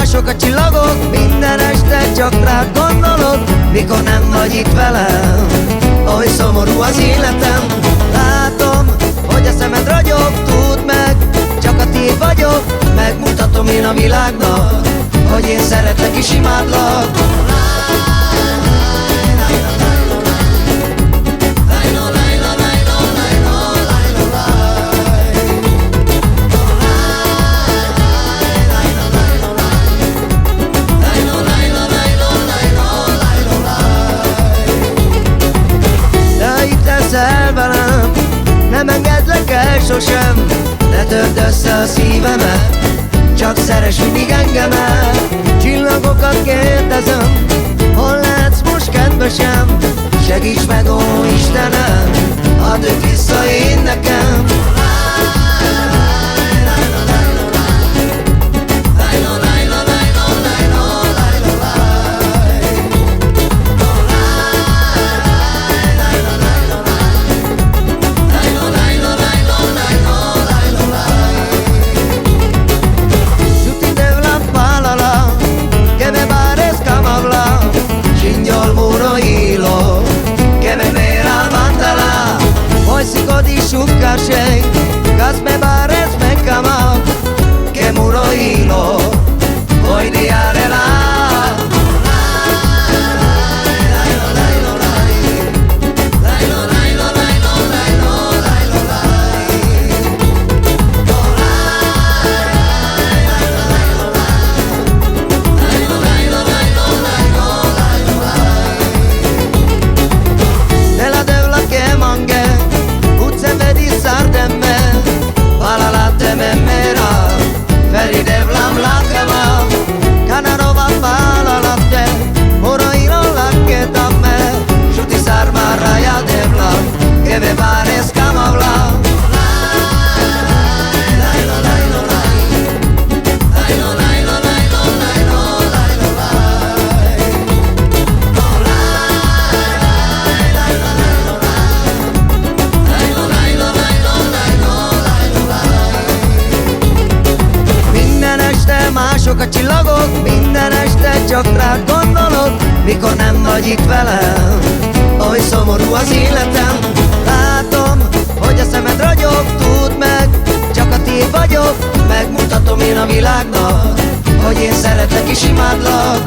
mások a csillagok, minden este csak rád gondolok. Mikor nem vagy itt velem, oly szomorú az életem. Látom, hogy a szemed ragyog, tudd meg, csak a tiéd vagyok. Megmutatom én a világnak, hogy én szeretlek és imádlak. Velem, nem engedlek el sosem, ne törd össze a szívemet, csak szeress mindig engemet. Csillagokat kérdezem, hol lehetsz most kedvesem? Segíts meg, ó Istenem, add őt vissza én nekem. Gas me bares me cama, que muro hilo, hoy día de la. Mások a csillagok, minden este csak rád gondolok. Mikor nem vagy itt velem, oly szomorú az életem. Látom, hogy a szemed ragyog, tudd meg, csak a tiéd vagyok. Megmutatom én a világnak, hogy én szeretlek és imádlak.